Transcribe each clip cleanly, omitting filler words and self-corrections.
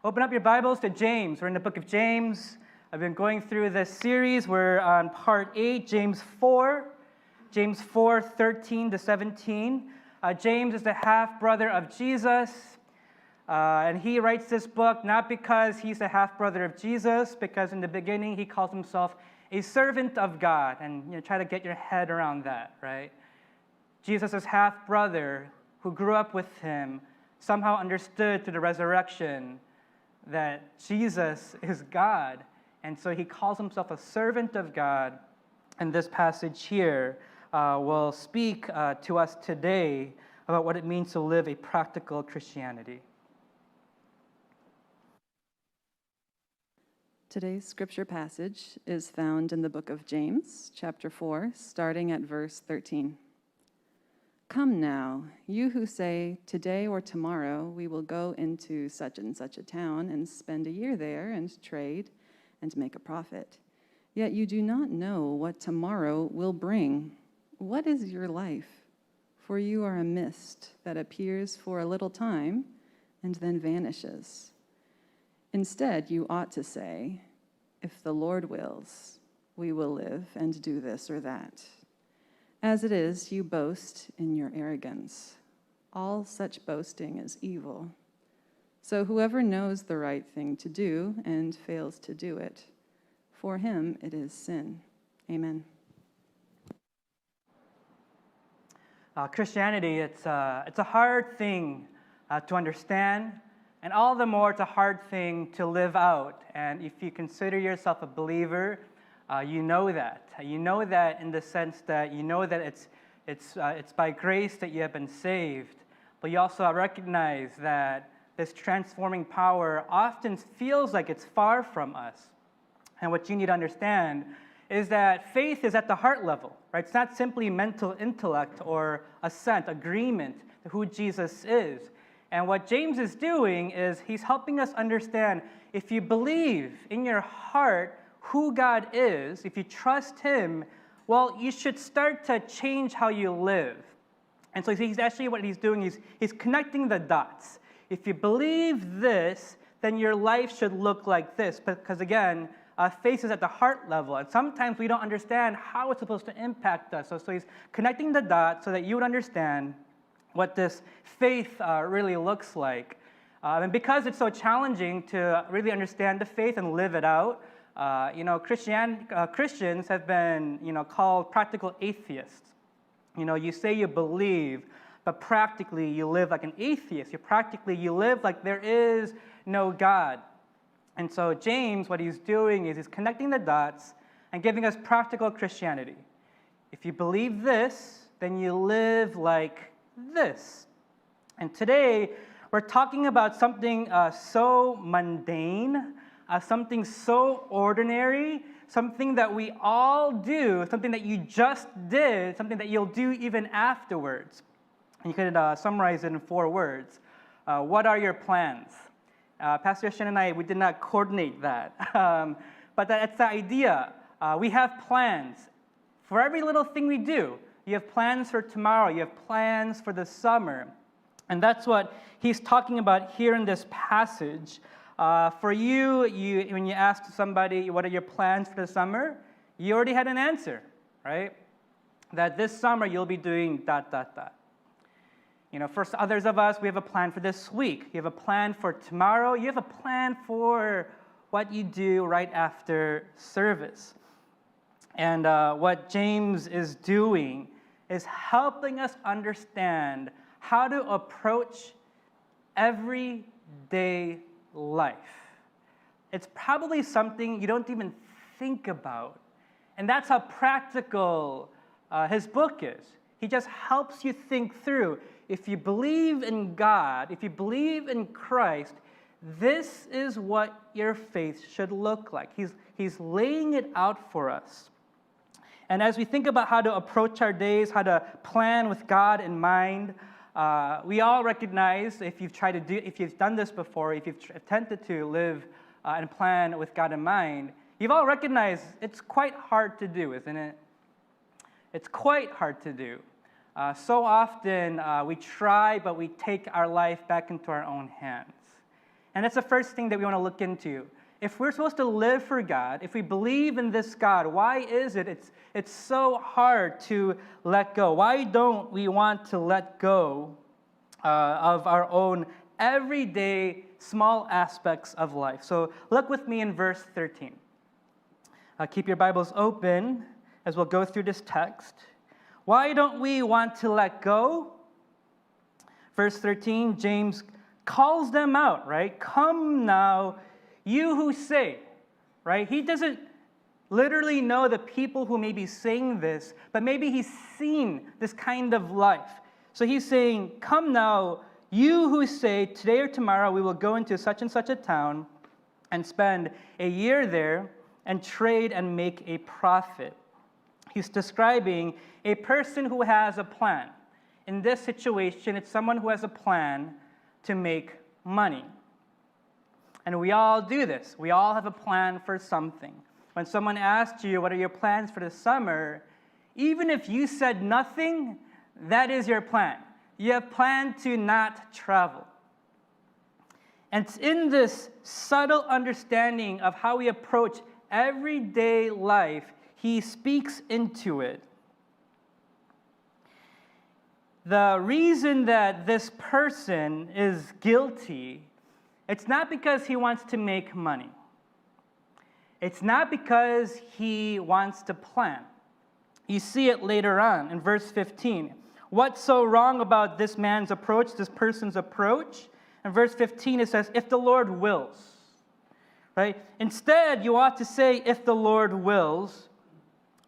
Open up your Bibles to James. We're in the book of James. I've been going through this series. We're on part 8, James 4, 13 to 17. James is the half-brother of Jesus, and he writes this book not because he's the half-brother of Jesus, because in the beginning he calls himself a servant of God, and try to get your head around that, right? Jesus' half-brother, who grew up with him, somehow understood through the resurrection that Jesus is God, and so he calls himself a servant of God. And this passage here will speak to us today about what it means to live a practical Christianity. Today's scripture passage is found in the book of James, chapter 4, starting at verse 13. Come now, you who say, today or tomorrow we will go into such and such a town and spend a year there and trade and make a profit. Yet you do not know what tomorrow will bring. What is your life? For you are a mist that appears for a little time and then vanishes. Instead, you ought to say, if the Lord wills, we will live and do this or that. As it is, you boast in your arrogance. All such boasting is evil. So whoever knows the right thing to do and fails to do it, for him it is sin. Amen. Christianity, it's a hard thing to understand, and all the more it's a hard thing to live out. And if you consider yourself a believer, you know that. You know that in the sense that you know that it's by grace that you have been saved, but you also recognize that this transforming power often feels like it's far from us. And what you need to understand is that faith is at the heart level, right? It's not simply mental intellect or assent, agreement to who Jesus is. And what James is doing is he's helping us understand if you believe in your heart who God is, if you trust him, well, you should start to change how you live. And so he's actually, what he's doing, he's connecting the dots. If you believe this, then your life should look like this. Because again, faith is at the heart level. And sometimes we don't understand how it's supposed to impact us. So he's connecting the dots so that you would understand what this faith really looks like. And because it's so challenging to really understand the faith and live it out, Christians have been, called practical atheists. You say you believe, but practically you live like an atheist. You live like there is no God. And so James, what he's doing is he's connecting the dots and giving us practical Christianity. If you believe this, then you live like this. And today, we're talking about something so mundane, something so ordinary, something that we all do, something that you just did, something that you'll do even afterwards. And you could summarize it in 4 words. What are your plans? Pastor Shen and I, we did not coordinate that. But that's the idea. We have plans. For every little thing we do, you have plans for tomorrow. You have plans for the summer. And that's what he's talking about here in this passage. For you, when you ask somebody, what are your plans for the summer? You already had an answer, right? That this summer you'll be doing ... For others of us, we have a plan for this week. You have a plan for tomorrow. You have a plan for what you do right after service. And what James is doing is helping us understand how to approach everyday life. It's probably something you don't even think about. And that's how practical his book is. He just helps you think through. If you believe in God, if you believe in Christ, this is what your faith should look like. He's laying it out for us. And as we think about how to approach our days, how to plan with God in mind, we all recognize if you've done this before, if you've attempted to live and plan with God in mind, you've all recognized it's quite hard to do, isn't it? It's quite hard to do. So often we try, but we take our life back into our own hands. And that's the first thing that we want to look into. If we're supposed to live for God, if we believe in this God, why is it's so hard to let go? Why don't we want to let go of our own everyday small aspects of life? So look with me in verse 13. Keep your Bibles open as we'll go through this text. Why don't we want to let go? Verse 13, James calls them out, right? Come now, you who say, right? He doesn't literally know the people who may be saying this, but maybe he's seen this kind of life. So he's saying, come now, you who say, today or tomorrow we will go into such and such a town and spend a year there and trade and make a profit. He's describing a person who has a plan. In this situation, it's someone who has a plan to make money. And we all do this. We all have a plan for something. When someone asks you, what are your plans for the summer? Even if you said nothing, that is your plan. You have planned to not travel. And it's in this subtle understanding of how we approach everyday life, he speaks into it. The reason that this person is guilty, it's not because he wants to make money. It's not because he wants to plan. You see it later on in verse 15. What's so wrong about this man's approach, this person's approach? In verse 15 it says, if the Lord wills. Right? Instead, you ought to say, if the Lord wills,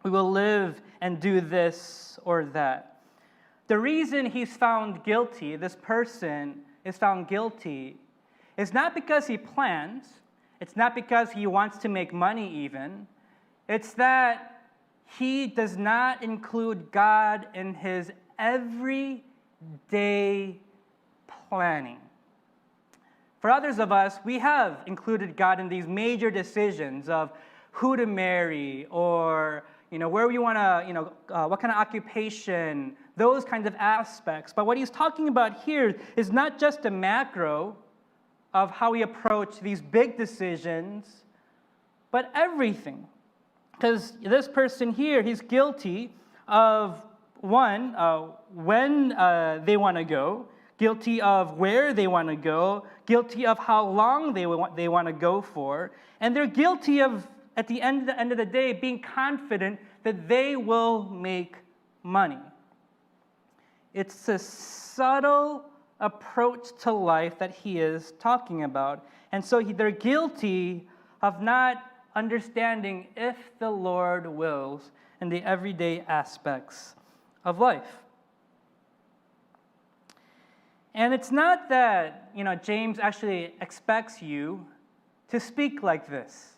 we will live and do this or that. The reason he's found guilty, this person is found guilty, is not because he plans. It's not because he wants to make money even. It's that he does not include God in his everyday planning. For others of us, we have included God in these major decisions of who to marry or where we want to, what kind of occupation, those kinds of aspects. But what he's talking about here is not just a macro of how we approach these big decisions, but everything. Because this person here, he's guilty of, one, when they want to go, guilty of where they want to go, guilty of how long they want to go for, and they're guilty of, at the end of the day, being confident that they will make money. It's a subtle approach to life that he is talking about. And so they're guilty of not understanding if the Lord wills in the everyday aspects of life. And it's not that, James actually expects you to speak like this,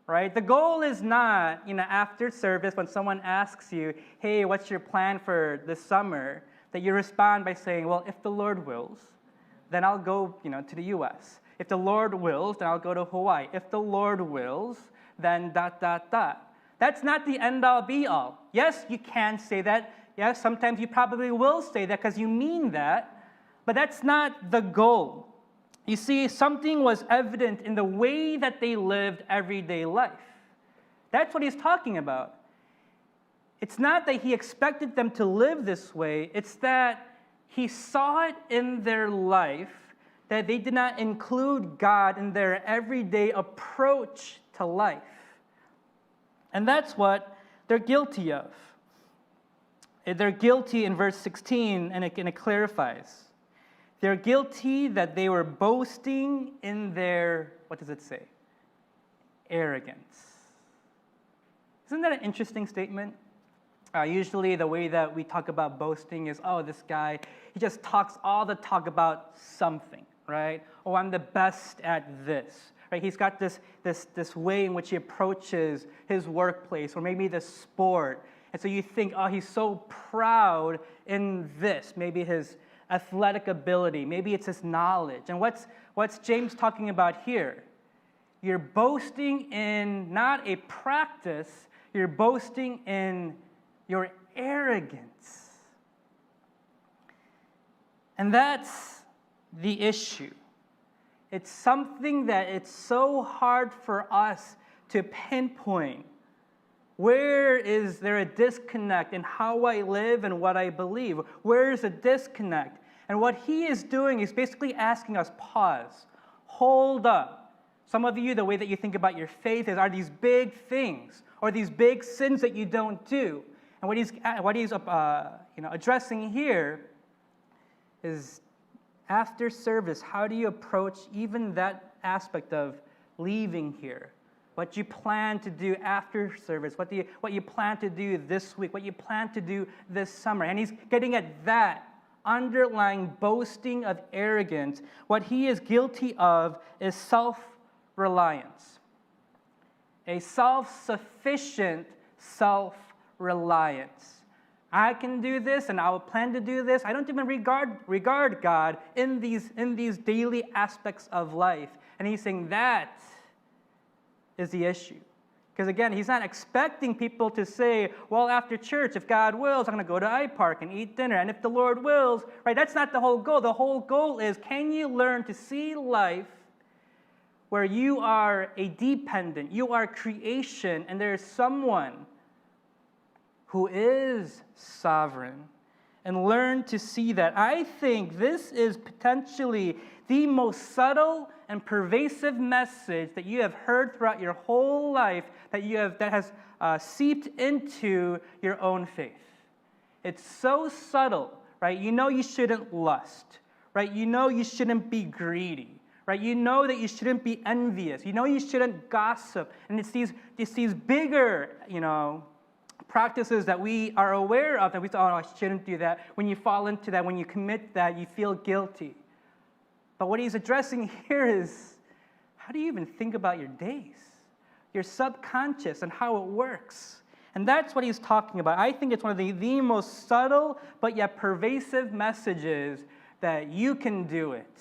right? The goal is not, after service when someone asks you, hey, what's your plan for this summer? That you respond by saying, well, if the Lord wills, then I'll go, to the U.S. If the Lord wills, then I'll go to Hawaii. If the Lord wills, then ... That's not the end-all, be-all. Yes, you can say that. Yes, sometimes you probably will say that because you mean that. But that's not the goal. You see, something was evident in the way that they lived everyday life. That's what he's talking about. It's not that he expected them to live this way. It's that he saw it in their life that they did not include God in their everyday approach to life. And that's what they're guilty of. They're guilty in verse 16, and it clarifies. They're guilty that they were boasting in their, what does it say? Arrogance. Isn't that an interesting statement? Usually the way that we talk about boasting is, oh, this guy, he just talks all the talk about something, right? Oh, I'm the best at this, right? He's got this way in which he approaches his workplace or maybe the sport. And so you think, oh, he's so proud in this, maybe his athletic ability, maybe it's his knowledge. And what's James talking about here? You're boasting in not a practice, you're boasting in your arrogance. And that's the issue. it's something that it's so hard for us to pinpoint. Where is there a disconnect in how I live and what I believe? Where is a disconnect? And what he is doing is basically asking us, pause, hold up. Some of you, the way that you think about your faith are these big things or these big sins that you don't do. And what he's addressing here is after service, how do you approach even that aspect of leaving here? What you plan to do after service, what you plan to do this week, what you plan to do this summer. And he's getting at that underlying boasting of arrogance. What he is guilty of is self-reliance. A self-sufficient self-reliance. I can do this and I will plan to do this. I don't even regard God in these daily aspects of life. And he's saying that is the issue. Because again, he's not expecting people to say, well, after church, if God wills, I'm going to go to iPark and eat dinner. And if the Lord wills, right, that's not the whole goal. The whole goal is, can you learn to see life where you are a dependent, you are creation, and there is someone who is sovereign, and learn to see that. I think this is potentially the most subtle and pervasive message that you have heard throughout your whole life that has seeped into your own faith. It's so subtle, right? You know you shouldn't lust, right? You know you shouldn't be greedy, right? You know that you shouldn't be envious. You know you shouldn't gossip. And it's these bigger, practices that we are aware of that we say, oh, I shouldn't do that. When you fall into that, when you commit that, you feel guilty. But what he's addressing here is, how do you even think about your days? Your subconscious and how it works. And that's what he's talking about. I think it's one of the most subtle but yet pervasive messages that you can do it.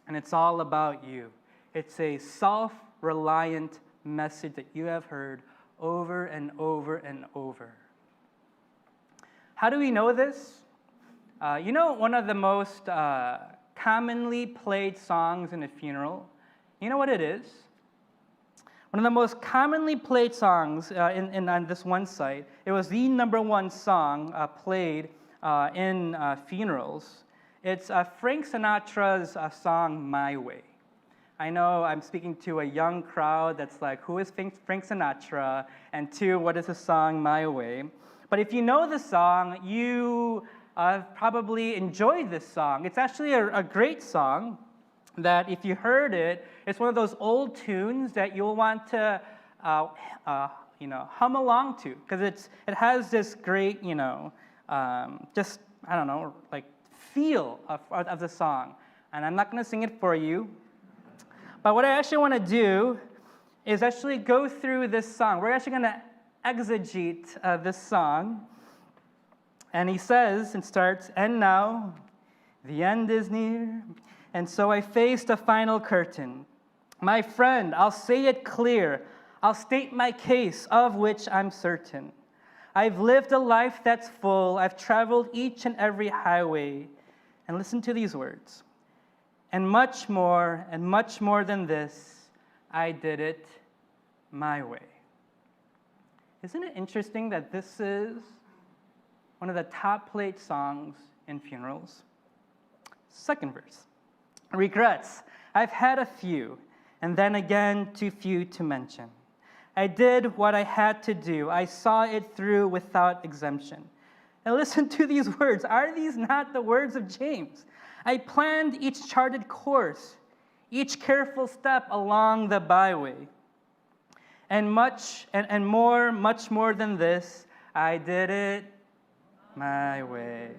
And it's all about you. It's a self-reliant message that you have heard over and over and over. How do we know this? One of the most commonly played songs in a funeral, you know what it is? One of the most commonly played songs on this one site, it was the number one song played in funerals. It's Frank Sinatra's song, My Way. I know I'm speaking to a young crowd that's like, who is Frank Sinatra? And two, what is the song, My Way? But if you know the song, you probably enjoyed this song. It's actually a great song that if you heard it, it's one of those old tunes that you'll want to hum along to, because it has this great, feel of the song. And I'm not going to sing it for you. But what I actually want to do is actually go through this song. We're actually going to exegete this song. And he says, and starts, and now the end is near, and so I face the final curtain. My friend, I'll say it clear. I'll state my case, of which I'm certain. I've lived a life that's full. I've traveled each and every highway. And listen to these words. And much more than this, I did it my way. Isn't it interesting that this is one of the top played songs in funerals? Second verse. Regrets. I've had a few, and then again too few to mention. I did what I had to do. I saw it through without exemption. And listen to these words. Are these not the words of James? I planned each charted course, each careful step along the byway. And much more than this, I did it my way.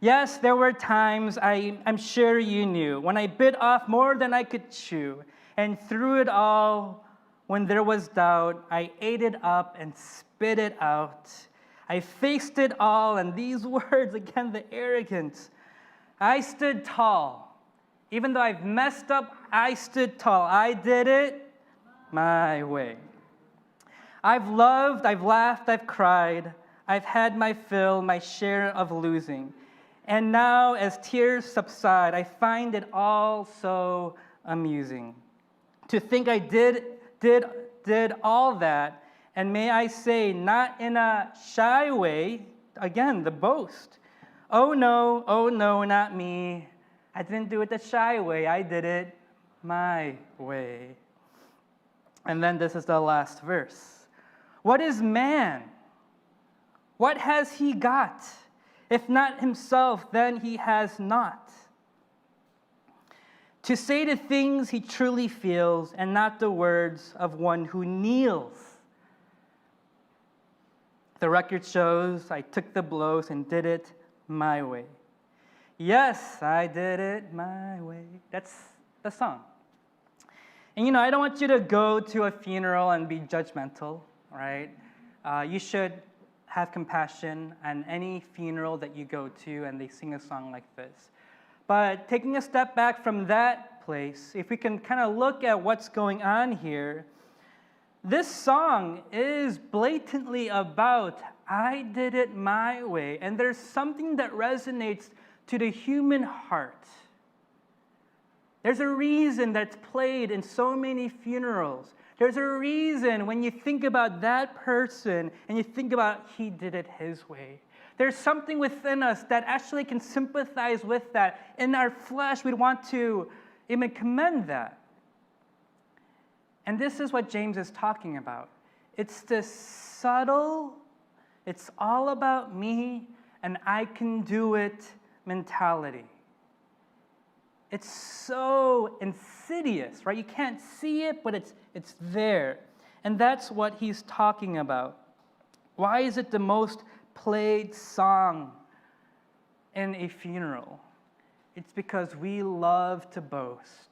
Yes, there were times, I'm sure you knew, when I bit off more than I could chew, and through it all, when there was doubt, I ate it up and spit it out. I faced it all, and these words, again, the arrogance. I stood tall. Even though I've messed up, I stood tall. I did it my way. I've loved, I've laughed, I've cried. I've had my fill, my share of losing. And now, as tears subside, I find it all so amusing. To think I did all that, and may I say, not in a shy way, again, the boast. Oh no, not me. I didn't do it the shy way, I did it my way. And then this is the last verse. What is man? What has he got? If not himself, then he has not. To say the things he truly feels and not the words of one who kneels. The record shows I took the blows and did it my way. Yes, I did it my way. That's the song. And I don't want you to go to a funeral and be judgmental, right? You should have compassion on any funeral that you go to and they sing a song like this. But taking a step back from that place, if we can kind of look at what's going on here, this song is blatantly about, I did it my way. And there's something that resonates to the human heart. There's a reason that's played in so many funerals. There's a reason when you think about that person and you think about he did it his way. There's something within us that actually can sympathize with that. In our flesh, we'd want to even commend that. And this is what James is talking about. It's this subtle, it's all about me and I can do it mentality. It's so insidious, right? You can't see it, but it's there. And that's what he's talking about. Why is it the most played song in a funeral? It's because we love to boast.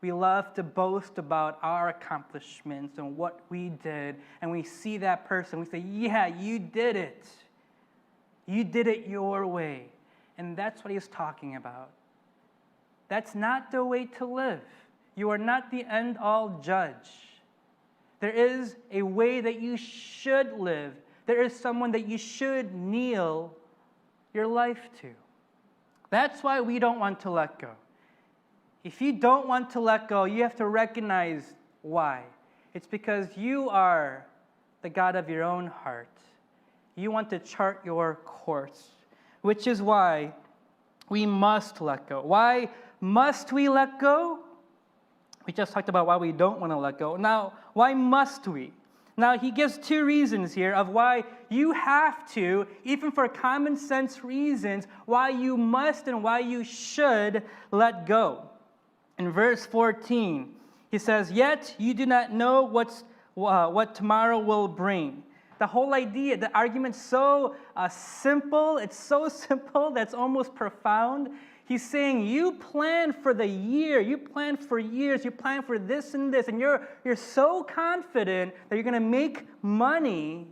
We love to boast about our accomplishments and what we did. And we see that person, we say, yeah, you did it. You did it your way. And that's what he's talking about. That's not the way to live. You are not the end-all judge. There is a way that you should live. There is someone that you should kneel your life to. That's why we don't want to let go. If you don't want to let go, you have to recognize why. It's because you are the God of your own heart. You want to chart your course, which is why we must let go. Why must we let go? We just talked about why we don't want to let go. Now, why must we? Now, he gives two reasons here of why you have to, even for common sense reasons, why you must and why you should let go. In verse 14, he says, yet you do not know what tomorrow will bring. The whole idea, the argument's so simple. It's so simple that's almost profound. He's saying you plan for the year, you plan for years, you plan for this and this, and you're so confident that you're going to make money.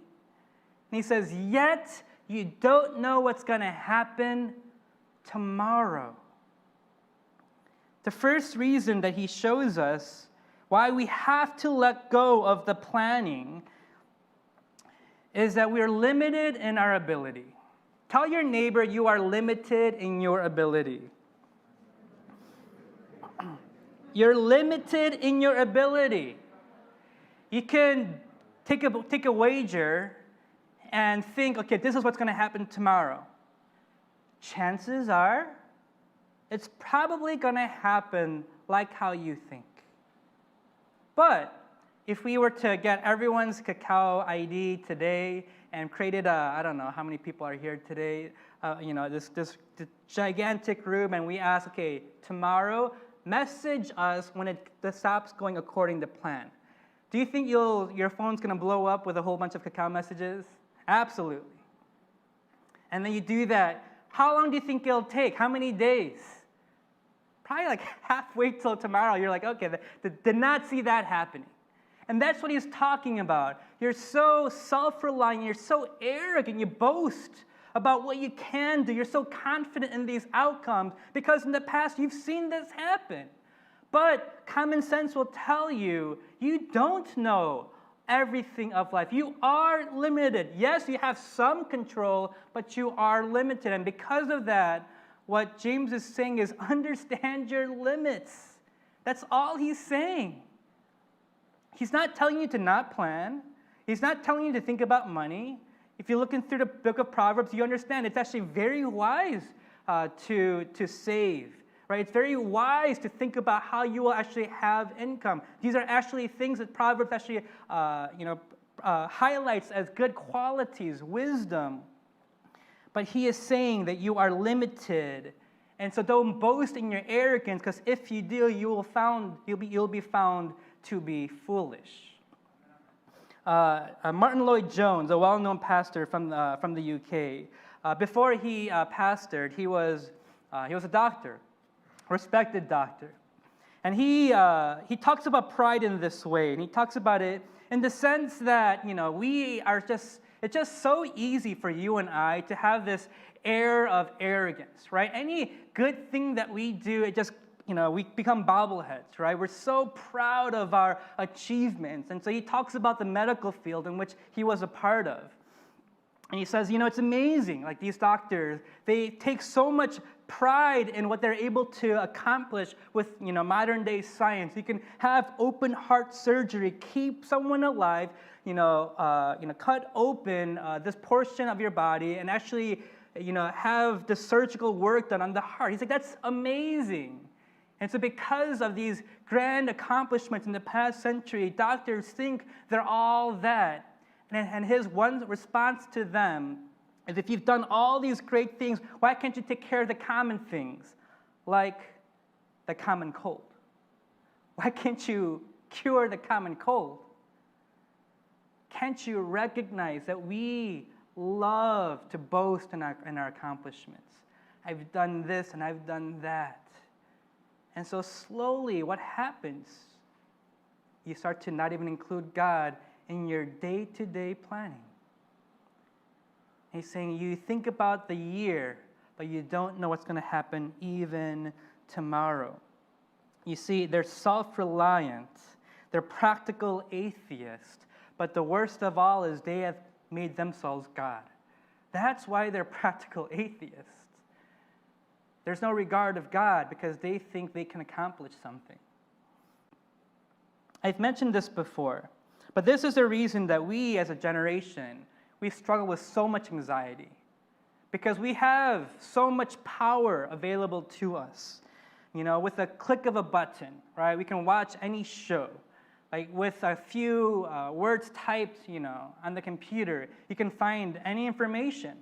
And he says, yet you don't know what's going to happen tomorrow. The first reason that he shows us why we have to let go of the planning is that we're limited in our ability. Tell your neighbor you are limited in your ability. You're limited in your ability. You can take a wager and think, okay, this is what's going to happen tomorrow. Chances are, it's probably going to happen like how you think. But if we were to get everyone's cacao ID today and created I don't know how many people are here today, this gigantic room, and we ask, okay, tomorrow, message us when it stops going according to plan. Do you think your phone's going to blow up with a whole bunch of cacao messages? Absolutely. And then you do that. How long do you think it'll take? How many days? Probably like halfway till tomorrow. You're like, okay, did not see that happening. And that's what he's talking about. You're so self-reliant, you're so arrogant, you boast about what you can do. You're so confident in these outcomes because in the past you've seen this happen. But common sense will tell you, you don't know everything of life. You are limited. Yes, you have some control, but you are limited. And because of that, what James is saying is understand your limits. That's all he's saying. He's not telling you to not plan. He's not telling you to think about money. If you're looking through the book of Proverbs, you understand it's actually very wise to save. Right? It's very wise to think about how you will actually have income. These are actually things that Proverbs actually highlights as good qualities, wisdom. But he is saying that you are limited. And so don't boast in your arrogance, because if you do, you'll be found to be foolish. Martin Lloyd-Jones, a well-known pastor from the UK, before he pastored, he was a doctor, respected doctor. And he talks about pride in this way, and he talks about it in the sense that, it's just so easy for you and I to have this air of arrogance, right? Any good thing that we do, it just, we become bobbleheads, right? We're so proud of our achievements. And so he talks about the medical field in which he was a part of. And he says, it's amazing, like these doctors, they take so much pride in what they're able to accomplish with, modern day science. You can have open heart surgery, keep someone alive, cut open this portion of your body and actually, have the surgical work done on the heart. He's like, that's amazing. And so because of these grand accomplishments in the past century, doctors think they're all that. And his one response to them is, if you've done all these great things, why can't you take care of the common things, like the common cold? Why can't you cure the common cold? Can't you recognize that we love to boast in our accomplishments? I've done this and I've done that. And so slowly, what happens? You start to not even include God in your day-to-day planning. He's saying you think about the year, but you don't know what's going to happen even tomorrow. You see, they're self-reliant. They're practical atheists. But the worst of all is they have made themselves God. That's why they're practical atheists. There's no regard of God because they think they can accomplish something. I've mentioned this before. But this is the reason that we as a generation, we struggle with so much anxiety. Because we have so much power available to us. With a click of a button, right? We can watch any show. Like with a few words typed, on the computer, you can find any information.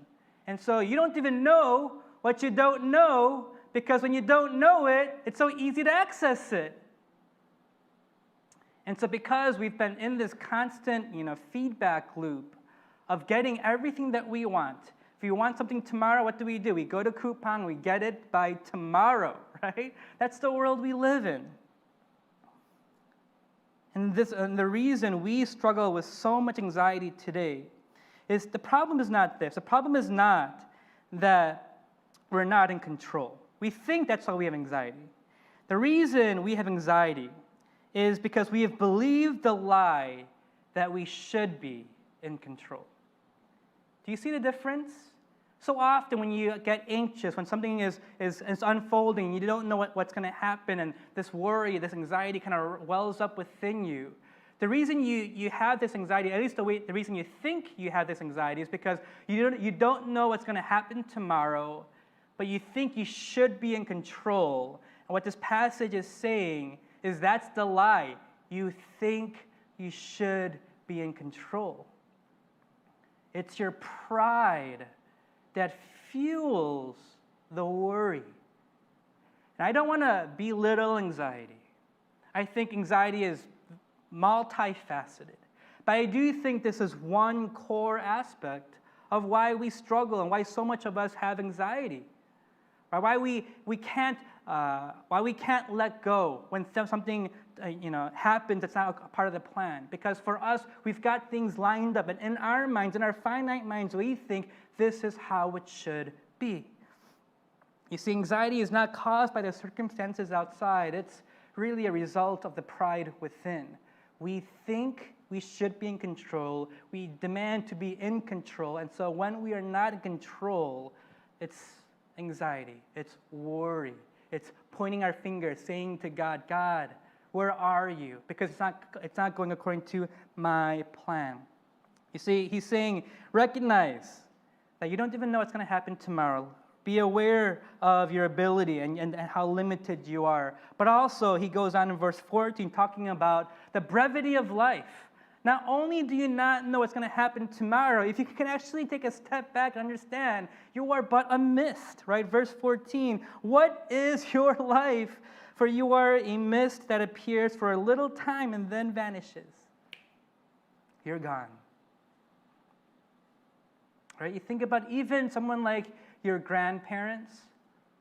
And so you don't even know what you don't know, because when you don't know it, it's so easy to access it. And so because we've been in this constant, feedback loop of getting everything that we want. If we want something tomorrow, what do? We go to Coupang, we get it by tomorrow, right? That's the world we live in. And the reason we struggle with so much anxiety today is the problem is not this. The problem is not that we're not in control. We think that's why we have anxiety. The reason we have anxiety is because we have believed the lie that we should be in control. Do you see the difference? So often when you get anxious, when something is unfolding, you don't know what's going to happen, and this worry, this anxiety kind of wells up within you. The reason you have this anxiety, at least the reason you think you have this anxiety, is because you don't know what's going to happen tomorrow, but you think you should be in control. And what this passage is saying is that's the lie. You think you should be in control. It's your pride that fuels the worry. And I don't want to belittle anxiety. I think anxiety is multifaceted. But I do think this is one core aspect of why we struggle and why so much of us have anxiety. Right? Why we can't let go when something happens that's not a part of the plan. Because for us, we've got things lined up, and in our minds, in our finite minds, we think this is how it should be. You see, anxiety is not caused by the circumstances outside. It's really a result of the pride within. We think We should be in control. We demand to be in control. And so when we are not in control, it's anxiety, it's worry, it's pointing our finger, saying to God, God, where are you? Because it's not going according to my plan. You see, he's saying, recognize that you don't even know what's going to happen tomorrow. Be aware of your ability and how limited you are. But also, he goes on in verse 14, talking about the brevity of life. Not only do you not know what's going to happen tomorrow, if you can actually take a step back and understand, you are but a mist, right? Verse 14, what is your life? For you are a mist that appears for a little time and then vanishes. You're gone. Right? You think about even someone like your grandparents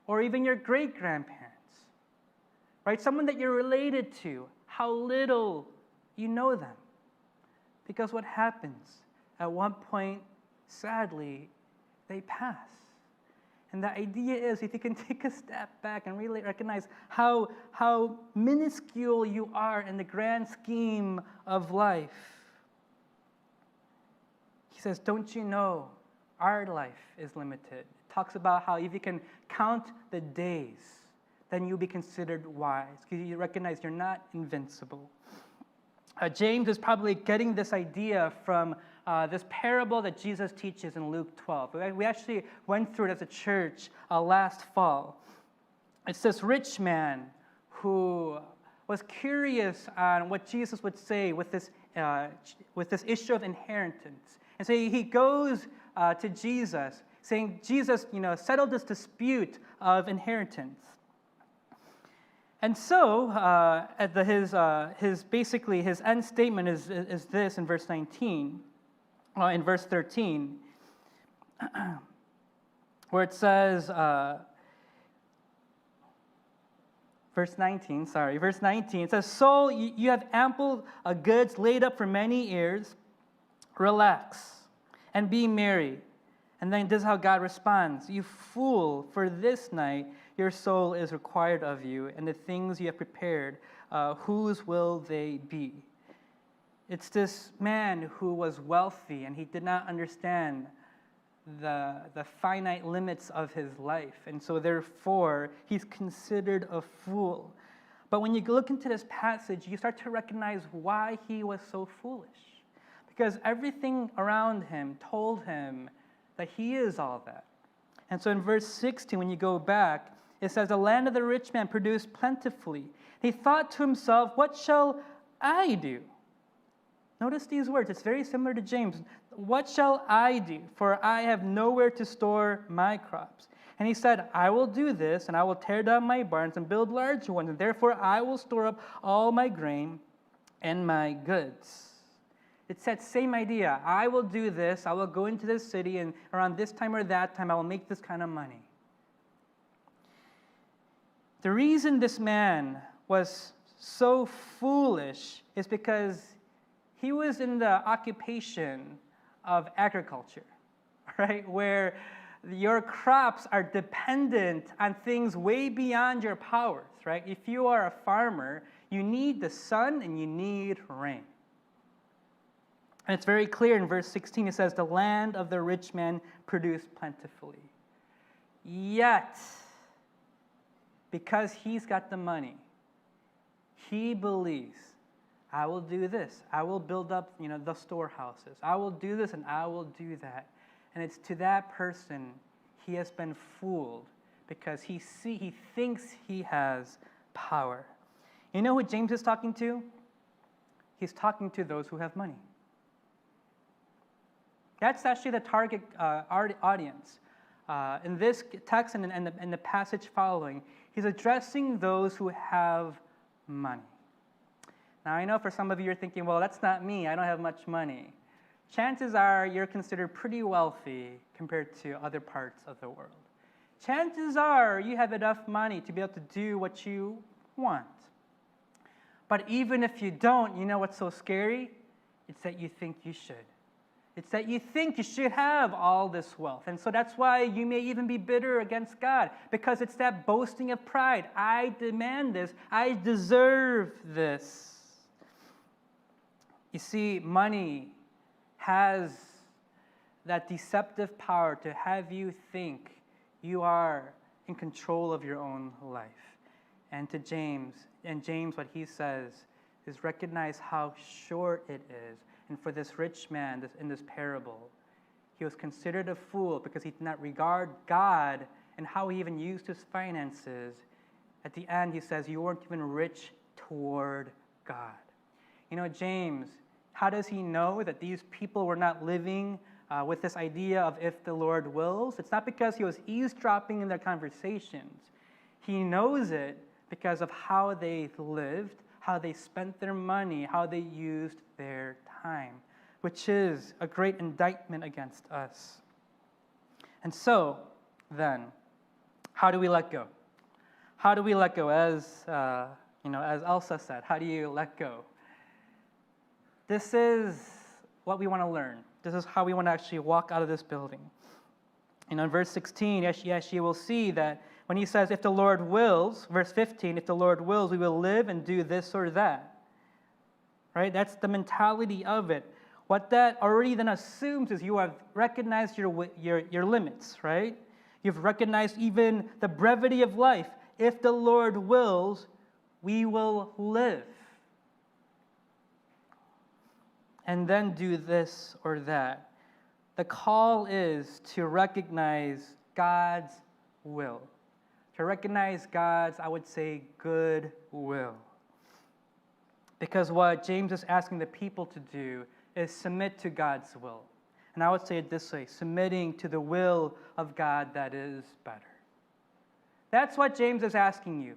or even your great-grandparents. Right? Someone that you're related to, how little you know them. Because what happens? At one point, sadly, they pass. And the idea is if you can take a step back and really recognize how minuscule you are in the grand scheme of life. He says, don't you know our life is limited? It talks about how if you can count the days, then you'll be considered wise because you recognize you're not invincible. James is probably getting this idea from this parable that Jesus teaches in Luke 12. We actually went through it as a church last fall. It's this rich man who was curious on what Jesus would say with this issue of inheritance. And so he goes to Jesus, saying, Jesus, settle this dispute of inheritance. And so, his end statement is this in verse 19, in verse 13, where it says, verse 19, it says, Soul, you have ample goods laid up for many years. Relax and be merry. And then this is how God responds. You fool, for this night your soul is required of you, and the things you have prepared, whose will they be? It's this man who was wealthy, and he did not understand the finite limits of his life. And so therefore, he's considered a fool. But when you look into this passage, you start to recognize why he was so foolish. Because everything around him told him that he is all that. And so in verse 16, when you go back, it says, the land of the rich man produced plentifully. He thought to himself, what shall I do? Notice these words. It's very similar to James. What shall I do? For I have nowhere to store my crops. And he said, I will do this, and I will tear down my barns and build larger ones, and therefore I will store up all my grain and my goods. It's that same idea. I will do this. I will go into this city, and around this time or that time, I will make this kind of money. The reason this man was so foolish is because he was in the occupation of agriculture, right? Where your crops are dependent on things way beyond your powers, right? If you are a farmer, you need the sun and you need rain. And it's very clear in verse 16, it says, the land of the rich man produced plentifully. Yet, because he's got the money, he believes, I will do this. I will build up, the storehouses. I will do this and I will do that. And it's to that person he has been fooled because he thinks he has power. You know who James is talking to? He's talking to those who have money. That's actually the target audience. In this text and in the passage following, he's addressing those who have money. Now, I know for some of you, you're thinking, well, that's not me. I don't have much money. Chances are you're considered pretty wealthy compared to other parts of the world. Chances are you have enough money to be able to do what you want. But even if you don't, you know what's so scary? It's that you think you should. It's that you think you should have all this wealth. And so that's why you may even be bitter against God, because it's that boasting of pride. I demand this. I deserve this. You see, money has that deceptive power to have you think you are in control of your own life. And to James, what he says is recognize how short it is. And for this rich man in this parable, he was considered a fool because he did not regard God and how he even used his finances. At the end, he says, you weren't even rich toward God. You know, James, how does he know that these people were not living with this idea of if the Lord wills? It's not because he was eavesdropping in their conversations. He knows it because of how they lived, how they spent their money, how they used their time, which is a great indictment against us. And so, then, how do we let go? How do we let go? As Elsa said, how do you let go? This is what we want to learn. This is how we want to actually walk out of this building. In verse 16, yes, you will see that when he says, if the Lord wills, verse 15, if the Lord wills, we will live and do this or that. Right? That's the mentality of it. What that already then assumes is you have recognized your limits, right? You've recognized even the brevity of life. If the Lord wills, we will live. And then do this or that. The call is to recognize God's will. To recognize God's, I would say, good will. Because what James is asking the people to do is submit to God's will. And I would say it this way, submitting to the will of God that is better. That's what James is asking you.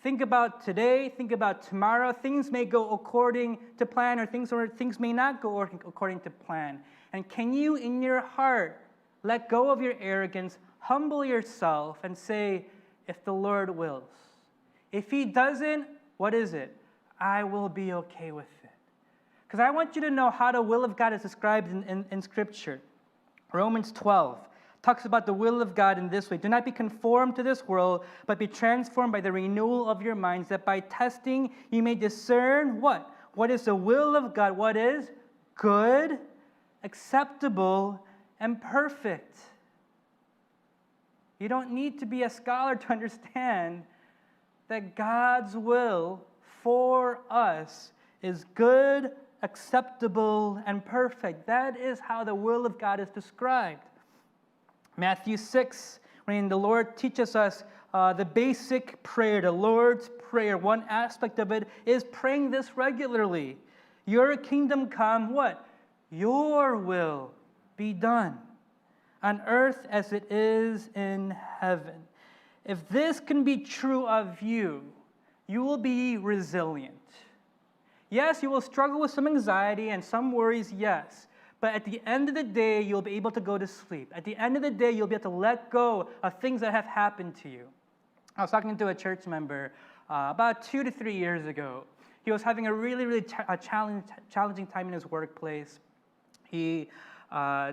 Think about today, think about tomorrow. Things may go according to plan, or things may not go according to plan. And can you, in your heart, let go of your arrogance, humble yourself, and say, if the Lord wills. If he doesn't, what is it? I will be okay with it. Because I want you to know how the will of God is described in Scripture. Romans 12 talks about the will of God in this way. Do not be conformed to this world, but be transformed by the renewal of your minds, that by testing you may discern what? What is the will of God? What is good, acceptable, and perfect. You don't need to be a scholar to understand that God's will for us is good, acceptable, and perfect. That is how the will of God is described. Matthew 6, when the Lord teaches us the basic prayer, the Lord's Prayer, one aspect of it is praying this regularly. Your kingdom come, what? Your will be done on earth as it is in heaven. If this can be true of you, you will be resilient. Yes, you will struggle with some anxiety and some worries, yes. But at the end of the day, you'll be able to go to sleep. At the end of the day, you'll be able to let go of things that have happened to you. I was talking to a church member about 2 to 3 years ago. He was having a really challenging time in his workplace. He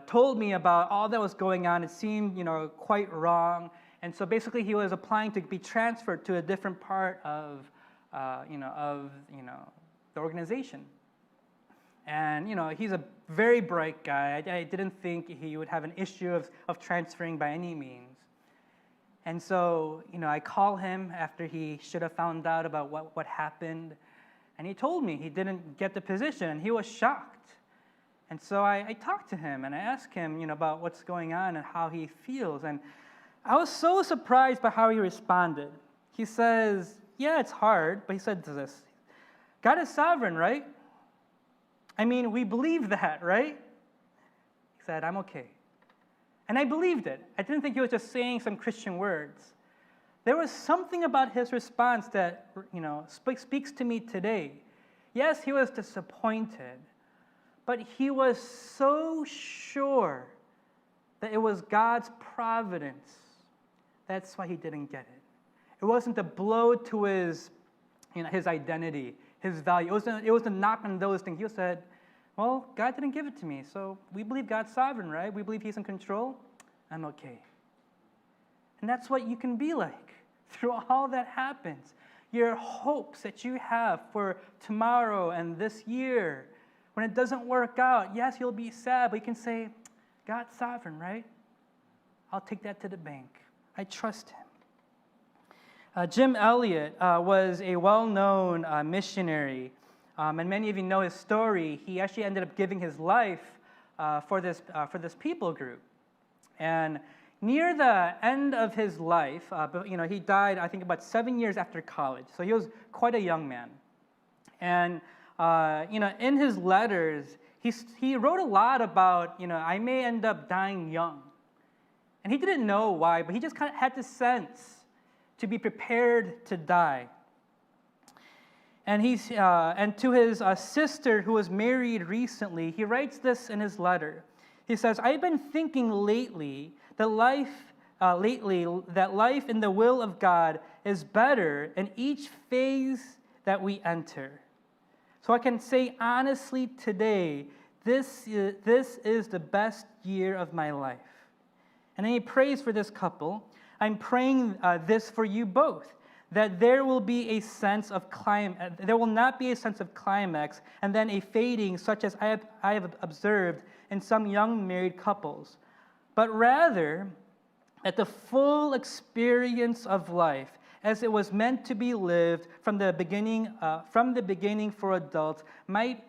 told me about all that was going on. It seemed, quite wrong. And so basically, he was applying to be transferred to a different part of, the organization. And, he's a very bright guy. I didn't think he would have an issue of transferring by any means. And so, I call him after he should have found out about what happened. And he told me he didn't get the position, and he was shocked. And so I talked to him, and I asked him, about what's going on and how he feels. And I was so surprised by how he responded. He says, yeah, it's hard, but he said this, God is sovereign, right? I mean, we believe that, right? He said, I'm okay. And I believed it. I didn't think he was just saying some Christian words. There was something about his response that, speaks to me today. Yes, he was disappointed, but he was so sure that it was God's providence. That's why he didn't get it. It wasn't a blow to his identity, his value. It was a knock on those things. He said, well, God didn't give it to me, so we believe God's sovereign, right? We believe he's in control. I'm okay. And that's what you can be like through all that happens. Your hopes that you have for tomorrow and this year, When it doesn't work out, yes, you'll be sad, but you can say, God's sovereign, right? I'll take that to the bank. I trust him. Jim Elliot was a well-known missionary, and many of you know his story. He actually ended up giving his life for this people group. And near the end of his life, he died, I think, about 7 years after college. So he was quite a young man. And in his letters, he wrote a lot about, I may end up dying young. And he didn't know why, but he just kind of had this sense to be prepared to die. And to his sister who was married recently, he writes this in his letter. He says, I've been thinking lately that life in the will of God is better in each phase that we enter. So I can say honestly today, this is the best year of my life. And then he prays for this couple. I'm praying this for you both, that there will not be a sense of climax and then a fading such as I have observed in some young married couples, but rather that the full experience of life as it was meant to be lived from the beginning for adults might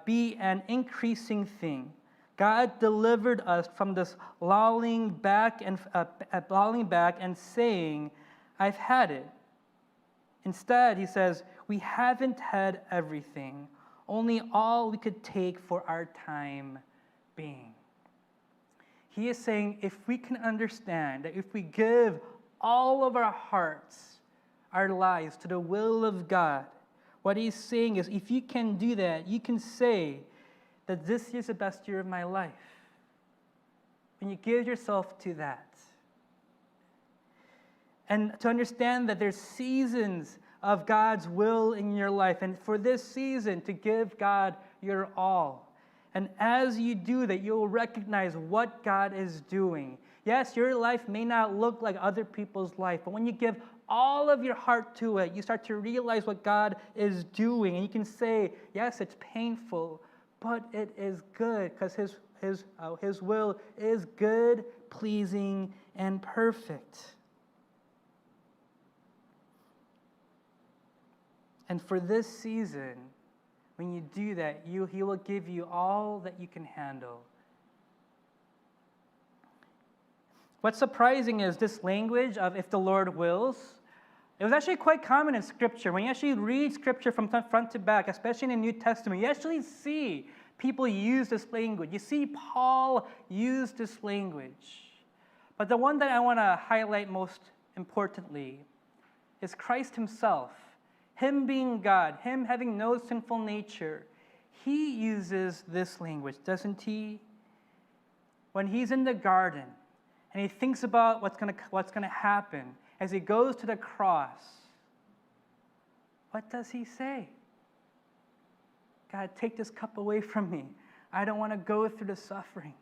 be an increasing thing. God delivered us from this lolling back and saying, I've had it. Instead, he says, we haven't had everything, only all we could take for our time being. He is saying, if we can understand that if we give all of our hearts, our lives to the will of God, what he's saying is, if you can do that, you can say that this is the best year of my life. When you give yourself to that. And to understand that there's seasons of God's will in your life. And for this season, to give God your all. And as you do that, you'll recognize what God is doing. Yes, your life may not look like other people's life, but when you give all of your heart to it, you start to realize what God is doing. And you can say, yes, it's painful, but it is good because His will is good, pleasing, and perfect. And for this season, when you do that, He will give you all that you can handle. What's surprising is this language of if the Lord wills. It was actually quite common in Scripture. When you actually read Scripture from front to back, especially in the New Testament, you actually see people use this language. You see Paul use this language. But the one that I want to highlight most importantly is Christ himself. Him being God, him having no sinful nature, he uses this language, doesn't he? When he's in the garden and he thinks about what's going to happen as he goes to the cross, what does he say? God, take this cup away from me. I don't want to go through the suffering.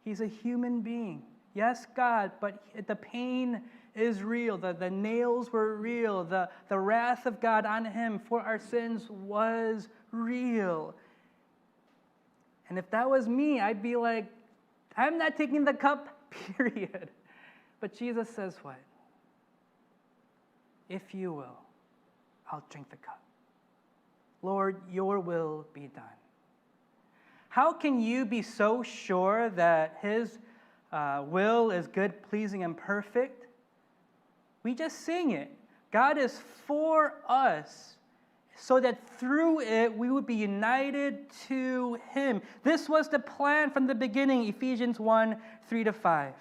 He's a human being. Yes, God, but the pain is real. The nails were real. The wrath of God on him for our sins was real. And if that was me, I'd be like, I'm not taking the cup, period. But Jesus says what? If you will, I'll drink the cup. Lord, your will be done. How can you be so sure that his will is good, pleasing, and perfect? We just sing it. God is for us so that through it we would be united to him. This was the plan from the beginning, Ephesians 1, 3-5.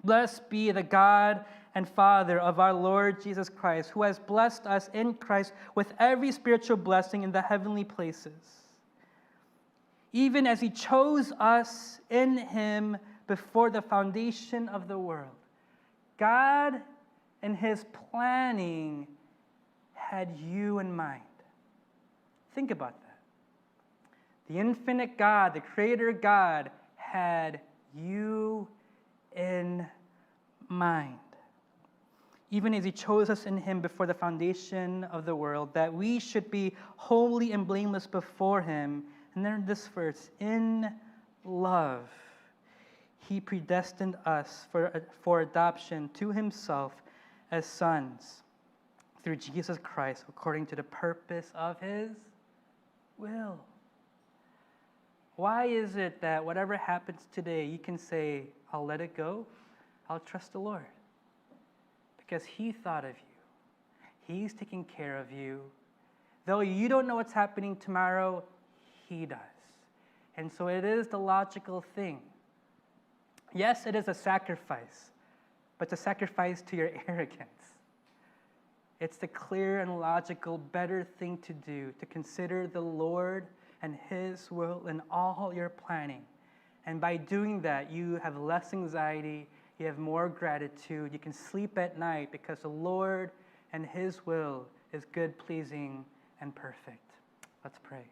Blessed be the God and Father of our Lord Jesus Christ, who has blessed us in Christ with every spiritual blessing in the heavenly places, even as he chose us in him before the foundation of the world. God, in his planning, had you in mind. Think about that. The infinite God, the creator God, had you in mind. Even as he chose us in him before the foundation of the world, that we should be holy and blameless before him And then this verse, in love, he predestined us for adoption to himself as sons through Jesus Christ, according to the purpose of his will. Why is it that whatever happens today, you can say, I'll let it go, I'll trust the Lord? Because he thought of you. He's taking care of you. Though you don't know what's happening tomorrow, he does. And so it is the logical thing. Yes, it is a sacrifice, but it's a sacrifice to your arrogance. It's the clear and logical, better thing to do, to consider the Lord and his will in all your planning. And by doing that, you have less anxiety, you have more gratitude, you can sleep at night because the Lord and his will is good, pleasing, and perfect. Let's pray.